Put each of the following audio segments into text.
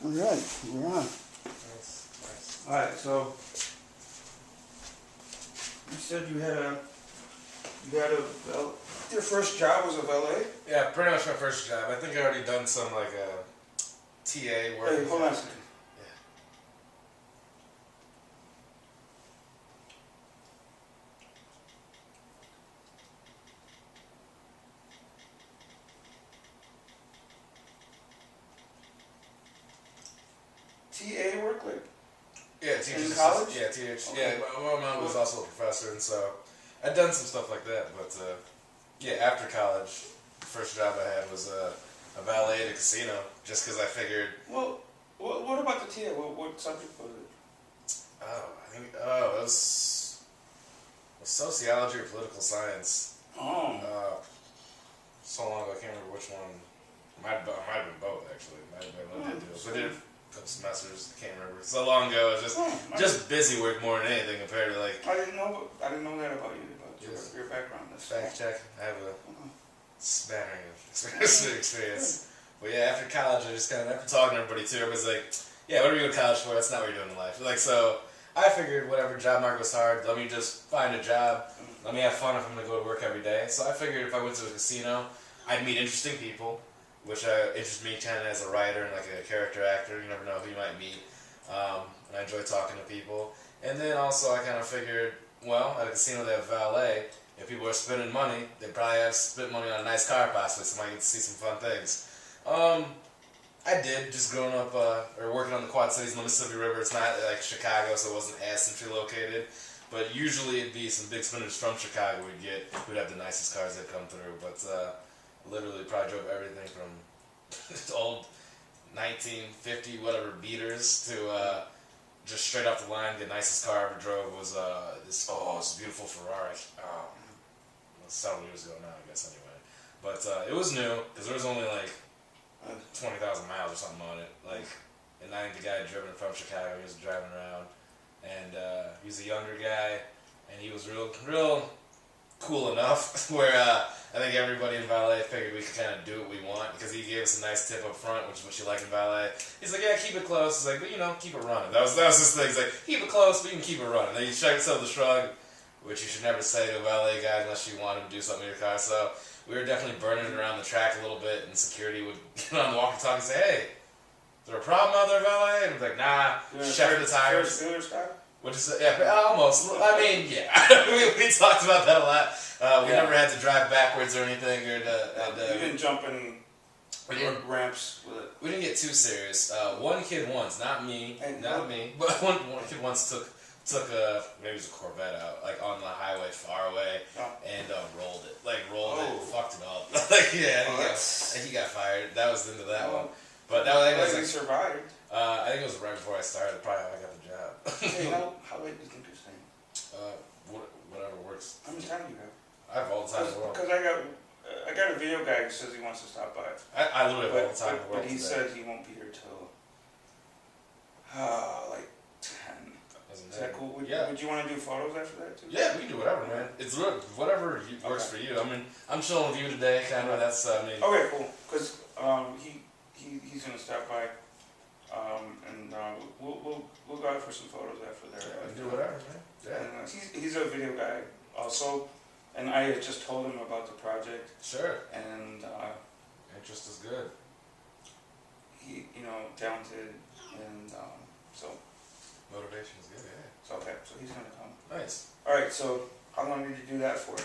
All right, we're on. Nice. All right, so you said you had a your first job was a valet. Yeah, pretty much my first job. I think I already done some like TA work. Hey, hold on a second. TA work, like Yeah, teachers. in college? Yeah, TH. Okay. Yeah, my mom was also a professor, and so I'd done some stuff like that. But yeah, after college, the first job I had was a valet at a casino, just because I figured. Well, what about the TA? What subject was it? It was sociology or political science. Oh. So long ago, I can't remember which one. Might have been both actually. Might have been one of the two. But did a couple semesters. I can't remember. So long ago, it was just busy work more than anything compared to like. I didn't know that about you, about your background. That's fact check. I have a smattering of experience. But yeah, after college, I just kind of, after talking to everybody too, everybody's like, yeah, what are you going to college for? That's not what you're doing in life. Like, so I figured whatever job market was hard, let me just find a job. Let me have fun if I'm going to go to work every day. So I figured if I went to a casino, I'd meet interesting people, which interests me kind of as a writer and like a character actor. You never know who you might meet. And I enjoy talking to people. And then also I kind of figured, well, at a casino they have valet. If people are spending money, they probably have spent money on a nice car possibly, so I might get to see some fun things. I did, just growing up, or working on the Quad Cities and the Mississippi River. It's not like Chicago, so it wasn't as centrally located. But usually it'd be some big spenders from Chicago who'd have the nicest cars that come through. But literally probably drove everything from old 1950 whatever beaters to just straight off the line. The nicest car I ever drove was this beautiful Ferrari. Several years ago now, I guess, anyway. But it was new, because there was only like 20,000 miles or something on it. Like, and I think the guy had driven it from Chicago, he was driving around. And he was a younger guy, and he was real cool enough where I think everybody in valet figured we could kind of do what we want, because he gave us a nice tip up front, which is what you like in valet. He's like, yeah, keep it close. He's like, but keep it running. That was his thing. He's like, keep it close, but you can keep it running. Then you check yourself the shrug, which you should never say to a valet guy unless you want him to do something in your car. So we were definitely burning it around the track a little bit, and security would get on the walkie-talkie and say, hey, is there a problem out there, valet? And I'm like, nah, check the tires. Which is, yeah, almost. I mean, yeah. we talked about that a lot. We never had to drive backwards or anything. Or you didn't jump in ramps with it. We didn't get too serious. One kid once, not me, but one kid once took a, maybe it was a Corvette out, like on the highway far away, and rolled it. Fucked it up. He got fired. That was into that one. But that was he survived. I think it was right before I started, probably how I got the job. Hey, how late do you think you're staying? Whatever works. How much time do you have? I have all the time in the world. Because I got a video guy who says he wants to stop by. I literally have all the time in the world. But he said he won't be here till like 10. Is that cool? Would you want to do photos after that too? Yeah, we can do whatever, man. It's whatever works for you. I mean, I'm chilling with you today, kind of. That's Okay, cool. Because he's gonna stop by, and we'll go out for some photos after there. Yeah, do whatever, man. Yeah. And, he's a video guy also, and I had just told him about the project. Sure. And interest is good. He, talented, and so. Motivation is good, yeah. So okay, so he's gonna come. Nice. All right, so how long did you do that for?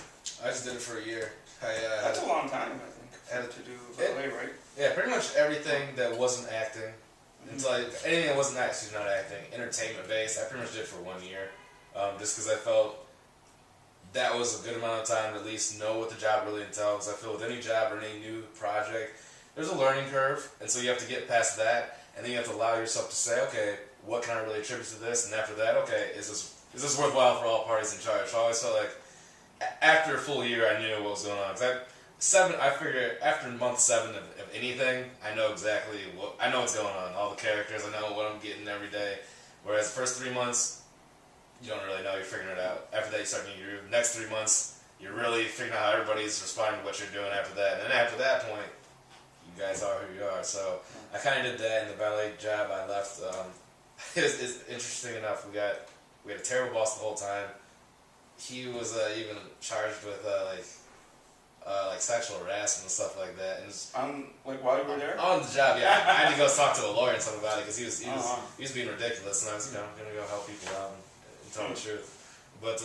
I just did it for a year. That's a long time, I think, to do valet, right? Yeah, pretty much everything that wasn't acting. It's like anything that wasn't actually not acting, entertainment based. I pretty much did it for 1 year, just because I felt that was a good amount of time to at least know what the job really entails. I feel with any job or any new project, there's a learning curve, and so you have to get past that, and then you have to allow yourself to say, okay, what can I really attribute to this? And after that, okay, is this worthwhile for all parties in charge? So I always felt like after a full year, I knew what was going on. I figured after month 7 of anything, I know exactly what's going on. All the characters, I know what I'm getting every day. Whereas the first 3 months, you don't really know. You're figuring it out. After that, you start getting your next 3 months, you're really figuring out how everybody's responding to what you're doing after that. And then after that point, you guys are who you are. So I kind of did that in the valet job. I left. It's interesting enough. We had a terrible boss the whole time. He was even charged with like sexual harassment and stuff like that. And like while you were there? On the job, yeah. I had to go talk to a lawyer and stuff about it because he was being ridiculous, and I was gonna go help people out and tell the truth. But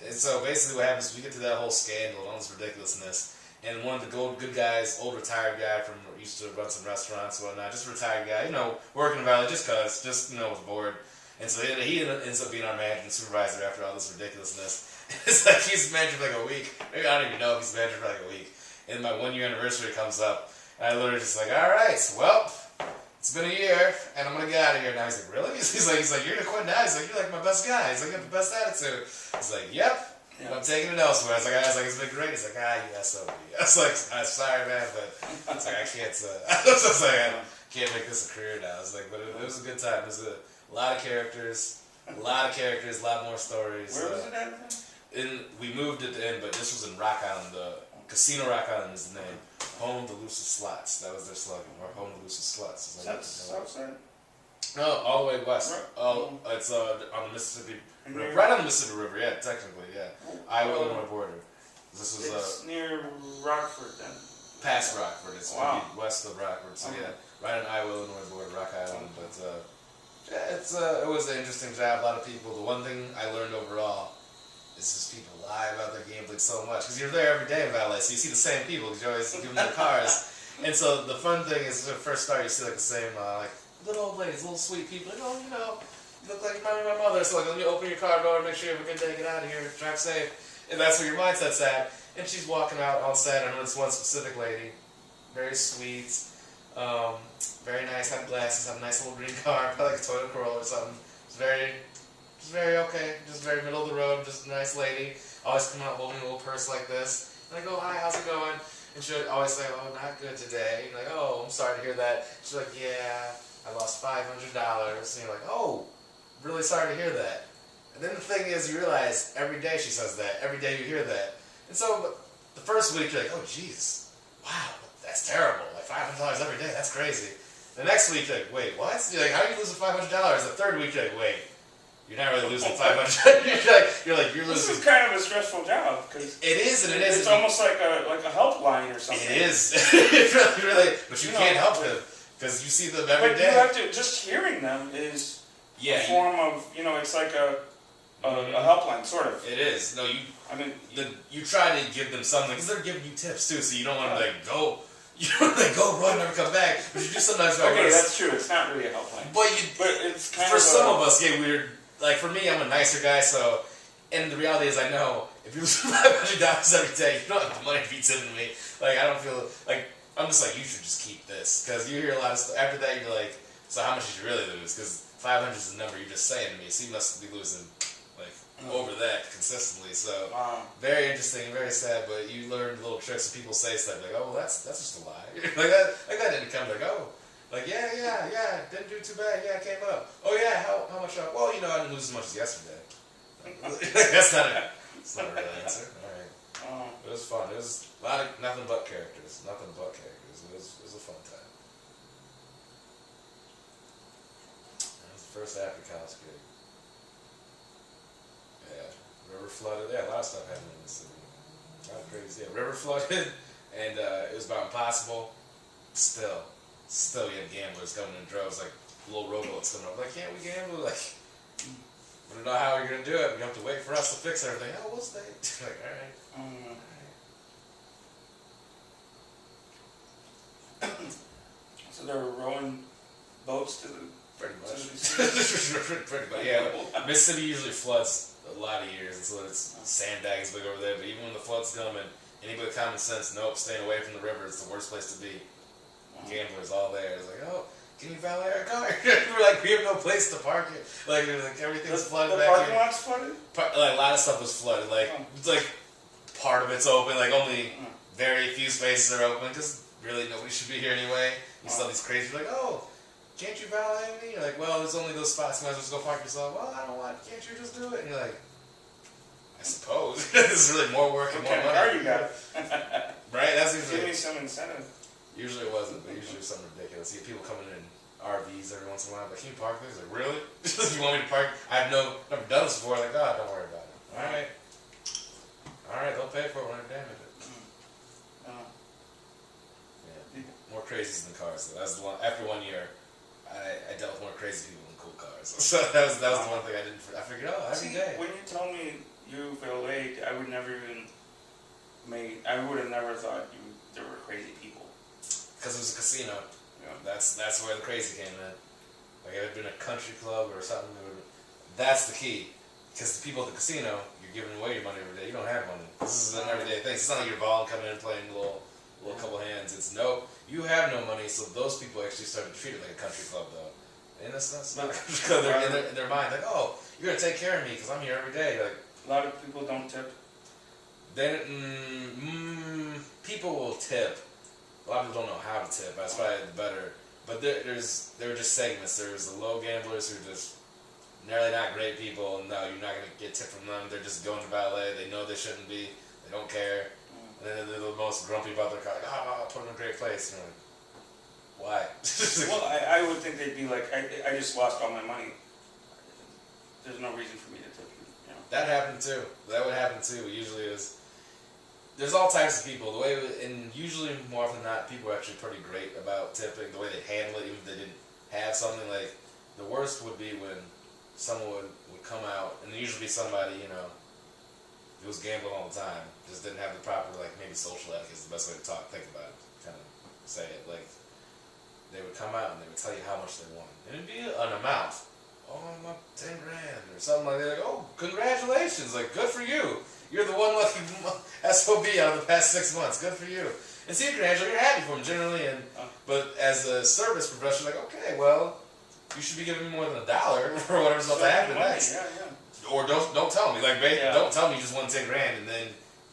and so basically what happens is we get to that whole scandal and all this ridiculousness, and one of the good guys, old retired guy from used to run some restaurants and whatnot, just a retired guy, working in the Valley just was bored. And so he ends up being our manager and supervisor after all this ridiculousness. It's like he's manager for like a week. Maybe I don't even know if he's manager for like a week. And my 1 year anniversary comes up, and I literally just like, all right, well, it's been a year, and I'm gonna get out of here now. He's like, really? He's like, you're gonna quit now? He's like, you're like my best guy. He's like, you have the best attitude. He's like, yep. Yeah. I'm taking it elsewhere. I was like, it's been great. He's like, you SOB. I was like, I'm sorry, man, but it's like I can't. I was just like, I can't make this a career now. I was like, but it was a good time. It was a lot of characters, a lot more stories. Where was it at? We moved at the end, but this was in Rock Island. Casino Rock Island is the name. Home to Luce's Slots. That was their slogan. Or Home to Luce's Slots. Is that south side? No, all the way west. Right. It's on the Mississippi River. Right on the Mississippi River, yeah, technically, yeah. Iowa, Illinois border. This was it's near Rockford then. Past Rockford. It's west of Rockford, so yeah. Right on Iowa, Illinois border, Rock Island. But yeah, it was an interesting job. A lot of people. The one thing I learned overall is just people lie about their gambling so much because you're there every day in valet, so you see the same people because you always give them their cars. And so the fun thing is, when you first start, you see like the same like little old ladies, little sweet people. Like, you look like you remind me of my mother. So like, let me open your car door, make sure you have a good day, get out of here, drive safe. And that's where your mindset's at. And she's walking out all sad. I know this one specific lady, very sweet, very nice, had glasses, had a nice little green car, probably like a Toyota Corolla or something. It's very okay, just very middle of the road, just a nice lady. Always come out holding a little purse like this. And I go, hi, how's it going? And she'll always say, oh, not good today. And like, oh, I'm sorry to hear that. She's like, yeah, I lost $500. And you're like, oh, really sorry to hear that. And then the thing is, you realize every day she says that. Every day you hear that. And so the first week, you're like, oh, jeez, wow, that's terrible. Like $500 every day, that's crazy. The next week, you're like, wait, what? You're like, how are you losing $500? The third week, you're like, wait. You're not really losing $500. you're losing. This is kind of a stressful job because it is, and it is. It's almost like a helpline or something. It is. It really. But you can't help them because you see them every day. But you have to. Just hearing them is a form of. It's like a helpline, sort of. It is. No, you try to give them something because they're giving you tips too, so you don't want to go. You don't want to go run, never come back. But you do sometimes. Okay, that's true. It's not really a helpline. But it's kind for some of us, weird. Like for me, I'm a nicer guy, so, and the reality is I know if you lose $500 every day, you don't have the money to be tipping me. Like I don't feel, like, I'm just like, you should just keep this. Because you hear a lot of stuff, after that you're like, so how much did you really lose? Because 500 is the number you're just saying to me, so you must be losing, like, over that consistently. So, very interesting, very sad, but you learn little tricks and people say stuff like, oh, well that's just a lie. like that didn't come, like, oh. Like, yeah, didn't do too bad, it came up. Oh yeah, how much up? Well, I didn't lose as much as yesterday. That's not a real answer. Alright. It was fun. It was a lot of nothing but characters. It was a fun time. That was the first after college gig. Yeah. River flooded. Yeah, a lot of stuff happened in the city. A lot of crazy. Yeah, river flooded, and it was about impossible. Still, you have gamblers coming in droves, like little rowboats coming up. Like, can't we gamble? Like, we don't know how you're gonna do it. You have to wait for us to fix everything. Oh, we'll stay. Like, all right. So they were rowing boats to the. Pretty much. Pretty much. Yeah. Mississippi usually floods a lot of years, and so it's sandbags big over there. But even when the floods come, and anybody with common sense, nope, staying away from the river is the worst place to be. Gamblers all there. It's like, oh, can you valet our car? We're like, we have no place to park it. Like everything's flooded back here. The parking lot's flooded? Like a lot of stuff was flooded. Like it's like part of it's open. Like only very few spaces are open because really nobody should be here anyway. You saw these crazy like, oh, can't you valet me? You're like, well, there's only those spots. You might as well just go park yourself. Well, I don't want. Can't you just do it? And you're like, I suppose. This is really more work and more money. What kind of car you got? Right? That's usually. Give me some incentive. Usually it wasn't, but usually it was something ridiculous. You get people coming in RVs every once in a while. Like, can you park this? Like, really? You want me to park? I have never done this before. Like, oh, don't worry about it. All right, they'll pay for it when I damage it. Yeah, more crazies than cars. Though. That was the one. After 1 year, I dealt with more crazy people than cool cars. So that was the one thing I didn't. I figured, every day. When you told me you felt late, I would never even I would have never thought there were crazy people. Because it was a casino. Yeah. That's where the crazy came in. Like if it had been a country club or something, that's the key. Because the people at the casino, you're giving away your money every day. You don't have money. This is an everyday thing. It's not like you're balling coming in and playing a little couple hands. It's no, you have no money. So those people actually started to treat it like a country club, though. And that's not a country club. They're in their mind, like, oh, you're gonna take care of me because I'm here every day. Like a lot of people don't tip. People will tip. A lot of people don't know how to tip. That's probably better. But there were just segments. There was the low gamblers who are just nearly not great people. No, you're not gonna get tipped from them. They're just going to valet. They know they shouldn't be. They don't care. And then they're the most grumpy about their car. Like, I'll put them in a great place. And you're like, why? Well, I would think they'd be like, I just lost all my money. There's no reason for me to tip you. You know? That happened too. That would happen too. Usually is. There's all types of people. And usually more often than not, people are actually pretty great about tipping. The way they handle it, even if they didn't have something. Like the worst would be when someone would come out, and there usually be somebody, who was gambling all the time, just didn't have the proper, like, maybe social etiquette is the best way to think about it, kind of say it. Like, they would come out and they would tell you how much they won. And it'd be an amount. Oh, I'm up 10 grand or something like that. Like, oh, congratulations. Like, good for you. You're the one lucky SOB out of the past 6 months. Good for you. And see, you're happy for them generally. But as a service professional, like, okay, well, you should be giving me more than $1 for whatever's about to happen next. Yeah. Or don't tell me. Like, don't tell me you just won 10 grand and then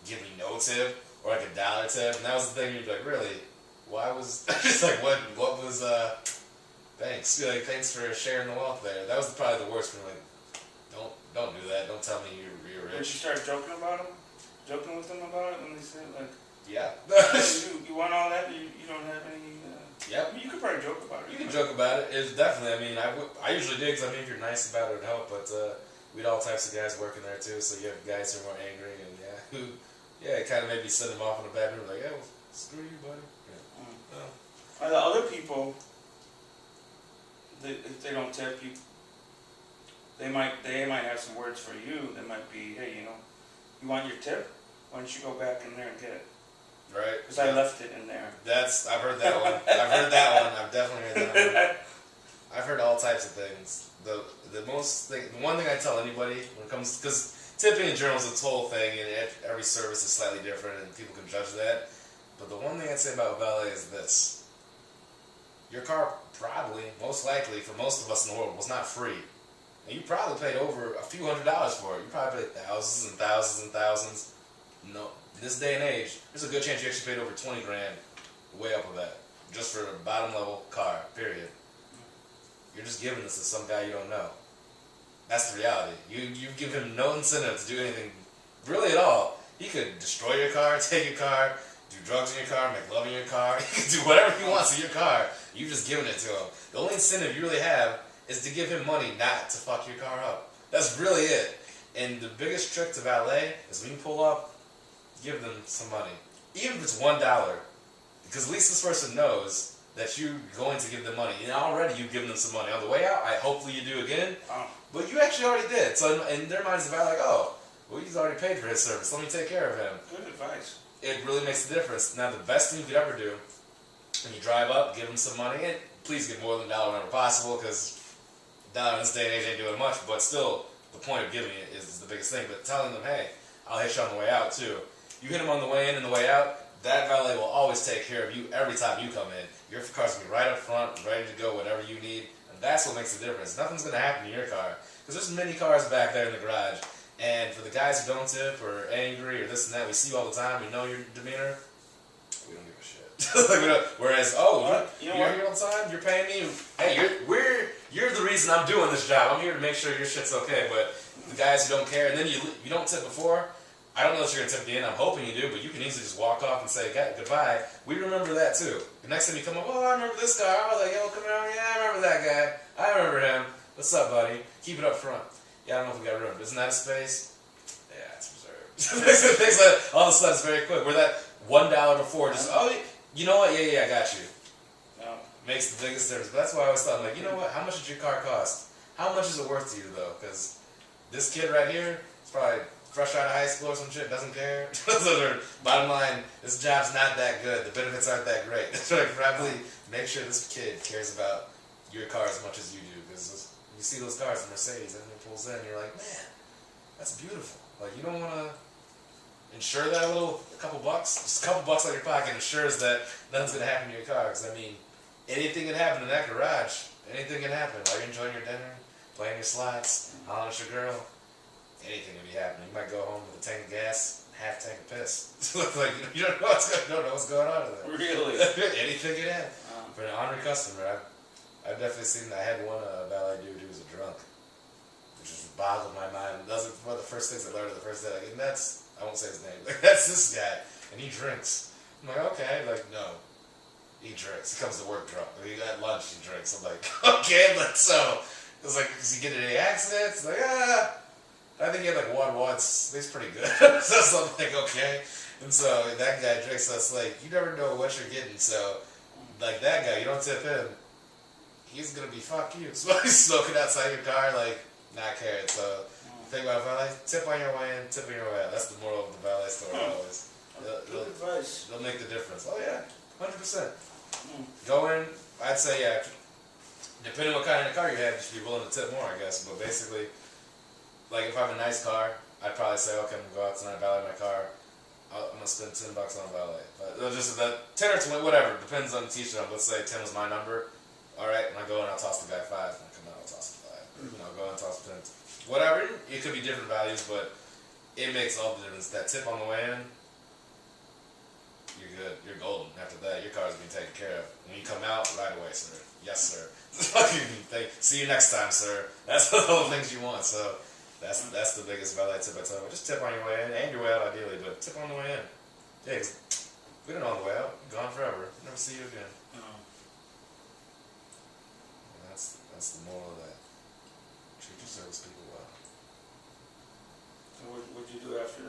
give me no tip or like $1 tip. And that was the thing. You'd be like, really? Why was just like what was thanks. Like, thanks for sharing the wealth there. That was probably the worst for me. Like, don't do that. Don't tell me you're rich. Did you start joking with them about it when they said like, yeah. you want all that? You don't have any. Yep. I mean, you could probably joke about it. You can joke about it. It's definitely. I mean, I usually do because I mean, if you're nice about it, it would help. But we had all types of guys working there too. So you have guys who are more angry and it kind of maybe send them off in a bad mood. Like, yeah, well, screw you, buddy. Yeah. Well. Are the other people? If they don't tip you, they might have some words for you. They might be, hey, you want your tip? Why don't you go back in there and get it? Right. Because I left it in there. I've heard that one. I've definitely heard that one. I've heard all types of things. The one thing I tell anybody when it comes, because tipping in general is a total thing, and every service is slightly different, and people can judge that. But the one thing I'd say about valet is this: your car probably, most likely, for most of us in the world, was not free, and you probably paid over a few $100s for it. You probably paid thousands and thousands and thousands. No. In this day and age, there's a good chance you actually paid over 20 grand, way up of that, just for a bottom level car, period. You're just giving this to some guy you don't know. That's the reality. You give him no incentive to do anything, really at all. He could destroy your car, take your car, do drugs in your car, make love in your car. He could do whatever he wants in your car. You've just given it to him. The only incentive you really have is to give him money not to fuck your car up. That's really it. And the biggest trick to valet is when you pull up, give them some money. Even if it's $1. Because at least this person knows that you're going to give them money. And already you've given them some money. On the way out, hopefully you do again. But you actually already did. So in their minds, they're like, oh, well, he's already paid for his service. Let me take care of him. Good advice. It really makes a difference. Now, the best thing you could ever do, when you drive up, give them some money. And please give more than $1 whenever possible, because $1 in this day and age ain't doing much. But still, the point of giving it is the biggest thing. But telling them, hey, I'll hit you on the way out, too. You hit them on the way in and the way out, that valet will always take care of you every time you come in. Your car's going to be right up front, ready to go, whatever you need. And that's what makes the difference. Nothing's going to happen to your car. Because there's many cars back there in the garage. And for the guys who don't tip or angry or this and that, we see you all the time, we know your demeanor, we don't give a shit. Whereas, you're here all the time, you're paying me, hey, you're the reason I'm doing this job. I'm here to make sure your shit's okay. But the guys who don't care, and then you don't tip before, I don't know that you're gonna tip the end. I'm hoping you do, but you can easily just walk off and say goodbye. We remember that too. The next time you come up, oh, I remember this guy. I was like, yo, come on, yeah, I remember that guy. I remember him. What's up, buddy? Keep it up front. Yeah, I don't know if we got room. Isn't that a space? Yeah, it's reserved. Things like all of a sudden it's very quick. Where that $1 before, just you know what? Yeah, I got you. No. Makes the biggest difference. But that's why I always thought, I'm like, you know what? How much did your car cost? How much is it worth to you though? Because this kid right here is probably fresh out of high school or some shit, doesn't care. So bottom line, this job's not that good. The benefits aren't that great. So probably make sure this kid cares about your car as much as you do. Because you see those cars, the Mercedes, and it pulls in, you're like, man, that's beautiful. Like, you don't want to insure that a couple bucks? Just a couple bucks on your pocket ensures that nothing's going to happen to your car. Because, I mean, anything can happen in that garage. Anything can happen. While you're enjoying your dinner, playing your slots, hollering at your girl, anything can be happening. You might go home with a tank of gas, half tank of piss. Like, you don't know what's going on in there. Really? Anything can happen. For an honorary customer, I've definitely seen, I had one valet dude who was a drunk, which just boggled my mind. That was one of the first things I learned the first day. Like, and that's, I won't say his name, like, that's this guy, and he drinks. I'm like, okay, like, no. He drinks. He comes to work drunk. He got lunch, he drinks. I'm like, okay, but so, it was like, does he get in any accidents? Like, I think he had like one once. He's pretty good. So I'm like, okay. And so that guy drinks, so it's like, you never know what you're getting. So, like that guy, you don't tip him, he's gonna be fuck you. So he's smoking outside your car, like, not caring. So, think about valet, tip on your way in, tip on your way out. That's the moral of the valet story always. Good advice. They'll make the difference. Oh yeah, 100%. Go in, I'd say, yeah, depending on what kind of car you have, you should be willing to tip more, I guess. But basically, like if I have a nice car, I'd probably say, okay, I'm gonna go out tonight, valet my car. I'm gonna spend $10 on valet. But just that 10 or 20, whatever, depends on the t-shirt. Let's say 10 was my number. All right, when I go in, I'll toss the guy 5. When I come out, I'll toss the 5. You know, go in, toss 10. Whatever. It could be different values, but it makes all the difference. That tip on the way in, you're good. You're golden. After that, your car's being taken care of. When you come out, right away, sir. Yes, sir. See you next time, sir. That's all the things you want. So that's the biggest valet tip I tell you. Just tip on your way in and your way out, ideally, but tip on the way in. Yeah, 'cause we don't know on the way out. You're gone forever. Never see you again. And that's the moral of that. Treat your service people well. So what'd you do after that?